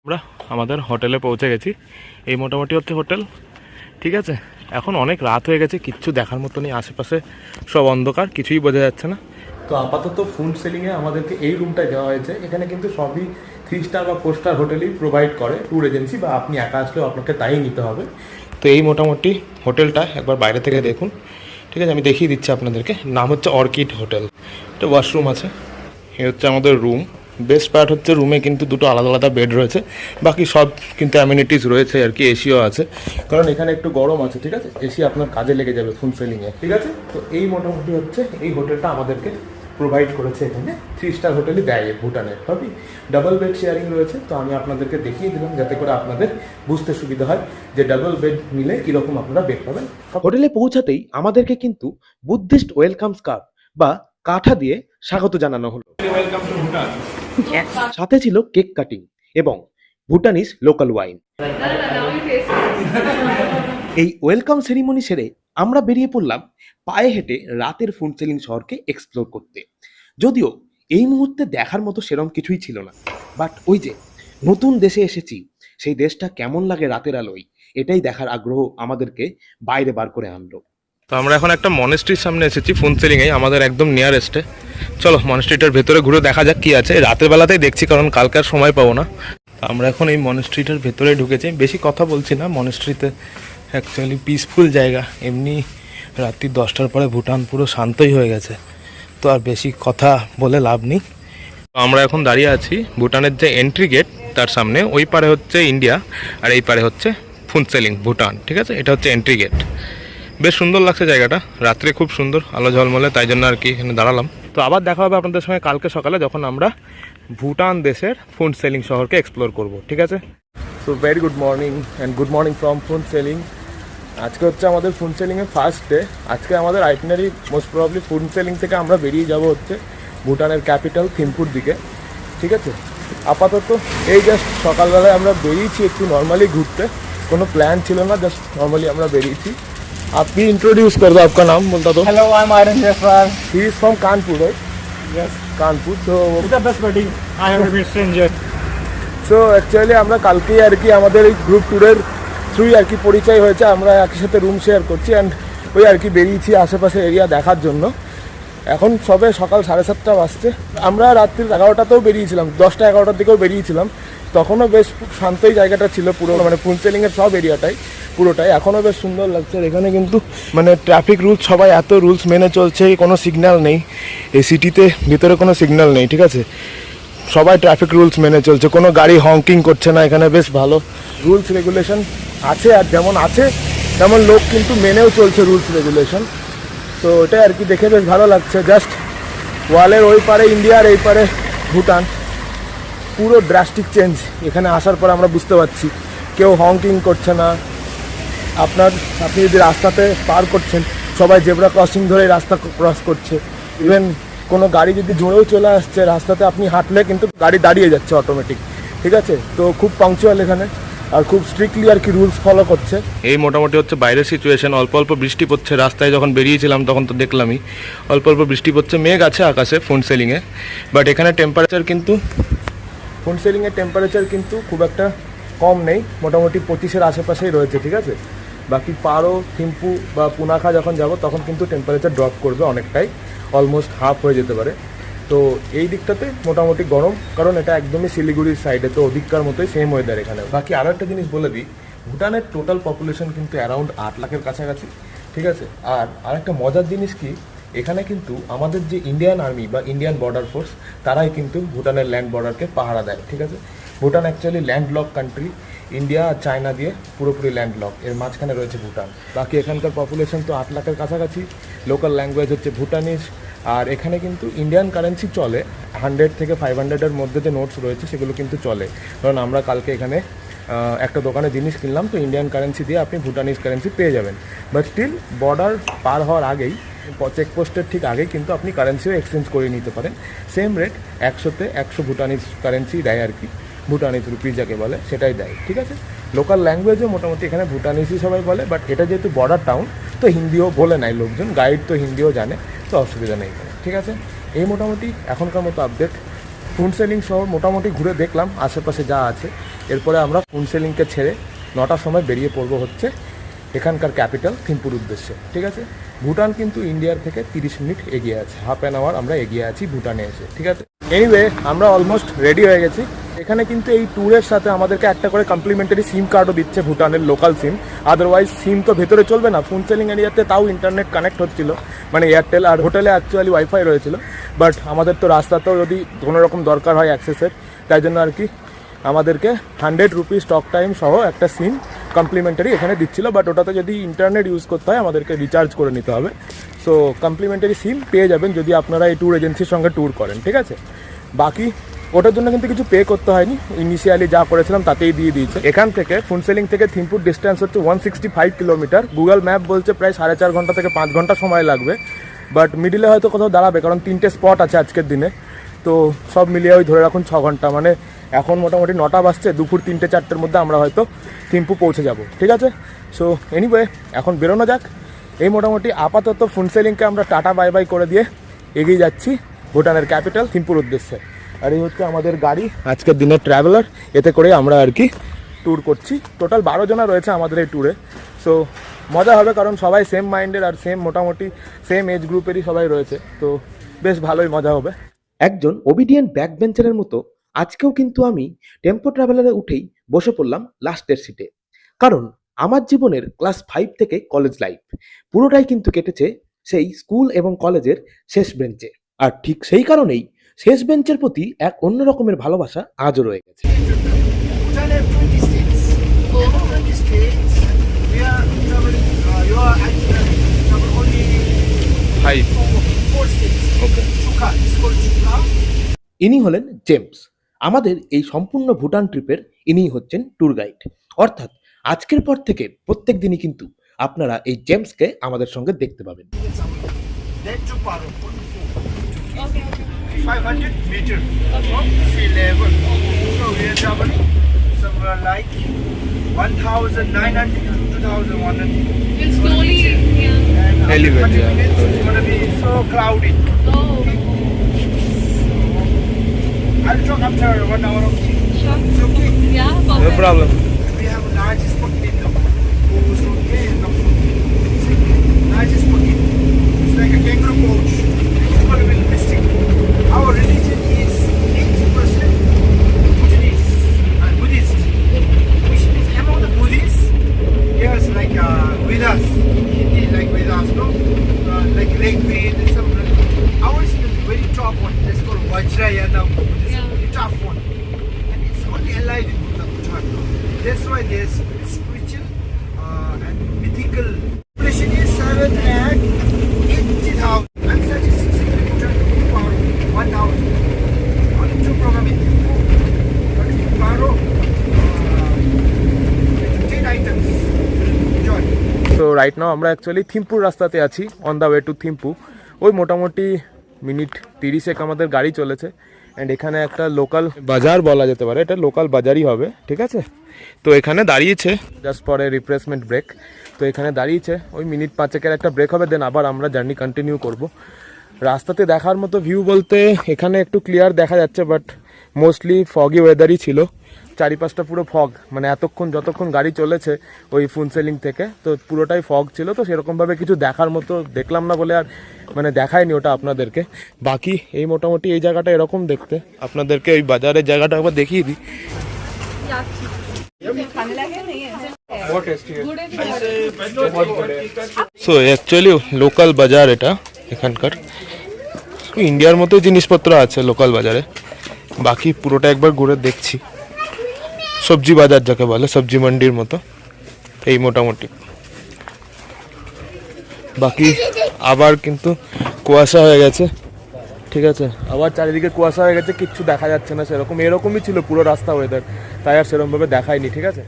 আমরা আমাদের হোটেলে পৌঁছে গেছি। এই মোটামুটি হচ্ছে হোটেল, ঠিক আছে। এখন অনেক রাত হয়ে গেছে, কিচ্ছু দেখার মতো নেই, আশেপাশে সব অন্ধকার, কিছুই বোঝা যাচ্ছে না। তো আপাতত ফুড সেলিংয়ে আমাদেরকে এই রুমটায় দেওয়া হয়েছে। এখানে কিন্তু সবই 3 স্টার বা 4 স্টার হোটেলই প্রোভাইড করে ট্যুর এজেন্সি, বা আপনি একা আসলেও আপনাকে তাই নিতে হবে। তো এই মোটামুটি হোটেলটা একবার বাইরে থেকে দেখুন, ঠিক আছে। আমি দেখিয়ে দিচ্ছি আপনাদেরকে। নাম হচ্ছে অর্কিড হোটেল। এটা ওয়াশরুম আছে, এ হচ্ছে আমাদের রুম। বেস্ট পার্ট হচ্ছে রুমে কিন্তু দুটো আলাদা আলাদা বেড রয়েছে, বাকি সব কিন্তু অ্যামিনিটিস রয়েছে আর কি। এসিও আছে, কারণ এখানে একটু গরম আছে, ঠিক আছে। এসি আপনার কাজে লেগে যাবে ফুড সেলিংয়ে, ঠিক আছে। তো এই মোটামুটি হচ্ছে এই হোটেলটা আমাদেরকে প্রোভাইড করেছে। এখানে 3 স্টার হোটেলই দেয় ভুটানের, সবই ডাবল বেড শেয়ারিং রয়েছে। তো আমি আপনাদেরকে দেখিয়ে দিলাম যাতে করে আপনাদের বুঝতে সুবিধা হয় যে ডাবল বেড নিলে কীরকম আপনারা বেড পাবেন। হোটেলে পৌঁছাতেই আমাদেরকে কিন্তু বুদ্ধিস্ট ওয়েলকাম স্কার্ফ বা কাঠা দিয়ে স্বাগত জানানো হলো। Welcome to Bhutan. সাথে ছিল কেক কাটিং এবং ভুটানিজ লোকাল ওয়াইন। এই ওয়েলকাম সেরিমনি সেরে আমরা বেরিয়ে পড়লাম পায়ে হেঁটে রাতের ফুড সেলিং শহরকে এক্সপ্লোর করতে। যদিও এই মুহূর্তে দেখার মতো সেরকম কিছুই ছিল না, বাট ওই যে নতুন দেশে এসেছি, সেই দেশটা কেমন লাগে রাতের আলোয়, এটাই দেখার আগ্রহ আমাদেরকে বাইরে বার করে আনলো। তো আমরা এখন একটা মনেস্ট্রির সামনে এসেছি ফুড সেলিংয়ে, আমাদের একদম নিয়ারেস্টে। চলো মনেস্ট্রিটার ভেতরে ঘুরে দেখা যাক কি আছে। রাতের বেলাতেই দেখছি, কারণ কালকে আর সময় পাবো না। আমরা এখন এই মনেস্ট্রিটার ভেতরে ঢুকেছি। বেশি কথা বলছি না, মনেস্ট্রিতে অ্যাকচুয়ালি পিসফুল জায়গা। এমনি রাত্রি 10টার পরে ভুটান পুরো শান্তই হয়ে গেছে, তো আর বেশি কথা বলে লাভ নেই। তো আমরা এখন দাঁড়িয়ে আছি ভুটানের যে এন্ট্রি গেট তার সামনে। ওই পারে হচ্ছে ইন্ডিয়া আর এই পারে হচ্ছে ফুড সেলিং ভুটান, ঠিক আছে। এটা হচ্ছে এন্ট্রি গেট। বেশ সুন্দর লাগছে জায়গাটা, রাত্রে খুব সুন্দর আলো ঝলমলে, তাই জন্য আর কি এখানে দাঁড়ালাম। তো আবার দেখা হবে আপনাদের সঙ্গে কালকে সকালে, যখন আমরা ভুটান দেশের ফুড সেলিং শহরকে এক্সপ্লোর করব, ঠিক আছে। So very good morning and good morning from food selling. আজকে হচ্ছে আমাদের ফুড সেলিংয়ের ফার্স্ট ডে। আজকে আমাদের itinerary most probably food selling থেকে আমরা বেরিয়ে যাব হচ্ছে ভুটানের ক্যাপিটাল থিম্পুর দিকে, ঠিক আছে। আপাতত এই জাস্ট সকালবেলায় আমরা বেরিয়েছি একটু নর্মালি ঘুরতে, কোনো প্ল্যান ছিল না, জাস্ট নর্মালি আমরা বেরিয়েছি। आप भी इंट्रोड्यूस कर दो, आपका नाम बोलता दो। Hello, I'm Iron Jafar. He is from Kanpur, right? Yes. Kanpur. So It's the best buddy. I have to be stranger. Actually আমরা কালকেই আর কি আমাদের এই গ্রুপ ট্যুরের থ্রুই আর কি পরিচয় হয়েছে। আমরা একই সাথে রুম শেয়ার করছি অ্যান্ড ওই আর কি বেরিয়েছি আশেপাশে এরিয়া দেখার জন্য। এখন সবে সকাল 7:30 বাজছে। আমরা রাত্রি 11টাতেও বেরিয়েছিলাম, 10টা-11টার দিকেও বেরিয়েছিলাম। তখনও বেশ খুব শান্তই জায়গাটা ছিল পুরো, মানে ফুড সেলিংয়ের সব এরিয়াটাই পুরোটাই এখনও বেশ সুন্দর লাগছে। এখানে কিন্তু মানে ট্রাফিক রুলস সবাই এত রুলস মেনে চলছে, কোনো সিগন্যাল নেই এই সিটিতে, ভিতরে কোনো সিগন্যাল নেই, ঠিক আছে। সবাই ট্রাফিক রুলস মেনে চলছে, কোনো গাড়ি হংকিং করছে না। এখানে বেশ ভালো রুলস রেগুলেশন আছে, আর যেমন আছে তেমন লোক কিন্তু মেনেও চলছে রুলস রেগুলেশন। তো ওটাই আর কি দেখে বেশ ভালো লাগছে। জাস্ট ওয়ালের ওই পারে ইন্ডিয়া আর এই পারে ভুটান, পুরো ড্রাস্টিক চেঞ্জ এখানে আসার পর আমরা বুঝতে পারছি। কেউ হংকিং করছে না, আপনি যদি রাস্তাতে পার করছেন সবাই জেব্রা ক্রসিং ধরে রাস্তা ক্রস করছে। ইভেন কোনো গাড়ি যদি জোরেও চলে আসছে রাস্তাতে, আপনি হাঁটলে কিন্তু গাড়ি দাঁড়িয়ে যাচ্ছে অটোমেটিক, ঠিক আছে। তো খুব পাংচুয়াল এখানে, আর খুব স্ট্রিক্টলি আর কি রুলস ফলো করছে। এই মোটামুটি হচ্ছে বাইরের সিচুয়েশন। অল্প অল্প বৃষ্টি পড়ছে, রাস্তায় যখন বেরিয়েছিলাম তখন তো দেখলামই অল্প অল্প বৃষ্টি পড়ছে। মেঘ আছে আকাশে ফুড সেলিংয়ে, বাট এখানে টেম্পারেচার কিন্তু ফুড সেলিংয়ের টেম্পারেচার কিন্তু খুব একটা কম নেই, মোটামুটি 25-এর আশেপাশেই রয়েছে, ঠিক আছে। বাকি পারো, থিম্পু বা পুনাখা যখন যাব তখন কিন্তু টেম্পারেচার ড্রপ করবে অনেকটাই, অলমোস্ট হাফ হয়ে যেতে পারে। তো এই দিকটাতে মোটামুটি গরম, কারণ এটা একদমই শিলিগুড়ির সাইডে, তো ওদিককার মতোই সেম ওয়েদার এখানে। বাকি আরও একটা জিনিস বলে দিই, ভুটানের টোটাল পপুলেশন কিন্তু অ্যারাউন্ড 8 লাখের কাছাকাছি, ঠিক আছে। আর আরেকটা মজার জিনিস কি, এখানে কিন্তু আমাদের যে ইন্ডিয়ান আর্মি বা ইন্ডিয়ান বর্ডার ফোর্স, তারাই কিন্তু ভুটানের ল্যান্ড বর্ডারকে পাহারা দেয়, ঠিক আছে। Bhutan actually landlock country, India আর চায়না দিয়ে পুরোপুরি ল্যান্ডলক, এর মাঝখানে রয়েছে ভুটান। বাকি এখানকার পপুলেশন তো 8 লাখের কাছাকাছি। লোকাল ল্যাঙ্গুয়েজ হচ্ছে ভুটানিজ। আর এখানে কিন্তু ইন্ডিয়ান কারেন্সি চলে, 100 থেকে 500-এর মধ্যে যে নোটস রয়েছে সেগুলো কিন্তু চলে। কারণ আমরা কালকে এখানে একটা দোকানে জিনিস কিনলাম, তো ইন্ডিয়ান কারেন্সি দিয়ে আপনি ভুটানিজ কারেন্সি পেয়ে যাবেন। বাট স্টিল বর্ডার পার হওয়ার আগেই, চেকপোস্টের ঠিক আগেই কিন্তু আপনি কারেন্সিও এক্সচেঞ্জ করে নিতে পারেন। সেম রেট 100-তে 100 ভুটানিজ কারেন্সি দেয় আর কি, ভুটানিজ রুপি যাকে বলে সেটাই দেয়, ঠিক আছে। লোকাল ল্যাঙ্গুয়েজও মোটামুটি এখানে ভুটানিজই সবাই বলে, বাট এটা যেহেতু বর্ডার টাউন তো হিন্দিও বলে নেয় লোকজন, গাইড তো হিন্দিও জানে, তো অসুবিধা নেই এখানে, ঠিক আছে। এই মোটামুটি এখনকার মতো আপডেট ফুনসেলিং শহর মোটামুটি ঘুরে দেখলাম আশেপাশে যা আছে। এরপরে আমরা ফুনসেলিংকে ছেড়ে 9টার সময় বেরিয়ে পড়বো হচ্ছে এখানকার ক্যাপিটাল থিম্পুর উদ্দেশ্যে। ঠিক আছে, ভুটান কিন্তু ইন্ডিয়ার থেকে 30 মিনিট এগিয়ে আছে, হাফ অ্যান আওয়ার আমরা এগিয়ে আছি ভুটানে এসে। ঠিক আছে, এনিওয়ে আমরা অলমোস্ট রেডি হয়ে গেছি। এখানে কিন্তু এই ট্যুরের সাথে আমাদেরকে একটা করে কমপ্লিমেন্টারি সিম কার্ডও দিচ্ছে, ভুটানের লোকাল সিম। আদারওয়াইজ সিম তো ভেতরে চলবে না। ফুনসেলিং এরিয়াতে তাও ইন্টারনেট কানেক্ট হচ্ছিল, মানে এয়ারটেল, আর হোটেলে অ্যাকচুয়ালি ওয়াইফাই রয়েছিল। বাট আমাদের তো রাস্তাতেও যদি কোনো রকম দরকার হয় অ্যাক্সেসের, তাই জন্য আর কি আমাদেরকে 100 রুপিস টক টাইম সহ একটা সিম কমপ্লিমেন্টারি এখানে দিচ্ছিল। বাট ওটাতে যদি ইন্টারনেট ইউজ করতে হয় আমাদেরকে রিচার্জ করে নিতে হবে। সো কমপ্লিমেন্টারি সিম পেয়ে যাবেন যদি আপনারা এই ট্যুর এজেন্সির সঙ্গে ট্যুর করেন। ঠিক আছে, বাকি ওটার জন্য কিন্তু কিছু পে করতে হয়নি, ইনিশিয়ালি যা করেছিলাম তাতেই দিয়ে দিয়েছে। এখান থেকে ফুনসেলিং থেকে থিম্পুর ডিস্টেন্স হচ্ছে 165 কিলোমিটার। গুগল ম্যাপ বলছে প্রায় 4.5 ঘন্টা থেকে 5 ঘন্টা সময় লাগবে। বাট মিডিলে হয়তো কোথাও দাঁড়াবে, কারণ 3টে স্পট আছে আজকের দিনে। তো সব মিলিয়ে ওই ধরে রাখুন 6 ঘন্টা, মানে এখন মোটামুটি 9টা বাজছে, দুপুর 3টে-4টের মধ্যে আমরা হয়তো থিম্পু পৌঁছে যাব। ঠিক আছে, সো এনিওয়ে এখন বেরোনো যাক। এই মোটামুটি আপাতত ফুনসেলিংকে আমরা টাটা বাই বাই করে দিয়ে এগিয়ে যাচ্ছি ভুটানের ক্যাপিটাল থিম্পুর উদ্দেশ্যে। আর এই হচ্ছে আমাদের গাড়ি, আজকের দিনের ট্রাভেলার। এতে করে আমরা আর কি ট্যুর করছি। টোটাল 12 জনা রয়েছে আমাদের এই ট্যুরে। সো মজা হবে, কারণ সবাই সেম মাইন্ডের আর মোটামুটি সেম এজ গ্রুপেরই সবাই রয়েছে। তো বেশ ভালোই মজা হবে। একজন ওবিডিয়েন্ট ব্যাক বেঞ্চারের মতো আজকেও কিন্তু আমি টেম্পো ট্রাভেলারে উঠেই বসে পড়লাম লাস্টের সিটে। কারণ আমার জীবনের ক্লাস 5 থেকে কলেজ লাইফ পুরোটাই কিন্তু কেটেছে সেই স্কুল এবং কলেজের শেষ বেঞ্চে। আর ঠিক সেই কারণেই শেষ বেঞ্চের প্রতি এক অন্য রকমের ভালোবাসা আজও রয়ে গেছে। Bhutan have 20 states. In 20 states, we are traveling, you are actually travel only 4 states. Okay. Chukha, it's called Chukha. ইনি হলেন জেমস। আমাদের এই সম্পূর্ণ ভুটান ট্রিপের ইনিই হচ্ছেন ট্যুর গাইড। অর্থাৎ আজকের পর থেকে প্রত্যেক দিনই কিন্তু আপনারা এই জেমসকে আমাদের সঙ্গে দেখতে পাবেন। Then to Paro, 500 meters from sea level. So we are traveling somewhere like 1,900 to 2,100. It's slowly, yeah. And after Elevate, 30 yeah. minutes, it's going to be so cloudy. Oh, I'll talk after 1 hour, okay? sure. It's okay. Yeah, No perfect. problem. We have largest pocket now. Goes from here and comes from here. See, largest pocket. It's like a kangaroo pouch. People will mistake. Our religion is 80% Bhutanese and Buddhist. Which means among the Buddhists, there's like Vedas. Hindi like Vedas, no? Like Rigveda and some. Ours is the very top one. That's called Vajrayana. This Yeah. very tough one. And it's only alive in Bhutan. That's why there's spiritual and mythical. Population is 7,80,000. I'm 36 kilometers to Paro, 1,000. Only 2 program in Thimphu, but in Paro, 10 items. Enjoy. তো right now আমরা actually থিম্পুর রাস্তাতে আছি, on the way to Thimphu. ওই মোটামুটি minute 30 আমাদের গাড়ি চলেছে। And এখানে একটা লোকাল বাজার বলা যেতে পারে, এটা লোকাল বাজারই হবে। ঠিক আছে, তো এখানে দাঁড়িয়েছে just for a refreshment break. তো এখানে দাঁড়িয়েছে, ওই মিনিট 5 একটা ব্রেক হবে, দেন আবার আমরা জার্নি কন্টিনিউ করব। রাস্তাতে দেখার মতো ভিউ বলতে এখানে একটু ক্লিয়ার দেখা যাচ্ছে, বাট মোস্টলি ফগি ওয়েদারই ছিল। চারিপাশটা পুরো ফগ, মানে যতক্ষণ গাড়ি চলেছে ওই ফুনসেলিং থেকে, তো পুরোটাই ফগ ছিল। তো সেরকমভাবে কিছু দেখার মতো দেখলাম না বলে আর মানে দেখায়নি ওটা আপনাদেরকে। বাকি এই মোটামুটি এই জায়গাটা এরকম দেখতে। আপনাদেরকে ওই বাজারের জায়গাটা একবার দেখিয়ে দিই। সো অ্যাকচুয়ালি লোকাল বাজার এটা এখানকার, ইন্ডিয়ার মতো জিনিসপত্র আছে লোকাল বাজারে। বাকি পুরোটা একবার ঘুরে দেখছি। সবজি বাজার যাকে বলে, সবজি মন্ডির মতো এই মোটামুটি। বাকি আবার কিন্তু কুয়াশা হয়ে গেছে। ঠিক আছে, আবার চারিদিকে কুয়াশা হয়ে গেছে, কিচ্ছু দেখা যাচ্ছে না সেরকম। এরকমই ছিল পুরো রাস্তা ওয়েদার, তাই আর সেরকমভাবে দেখায়নি। ঠিক আছে।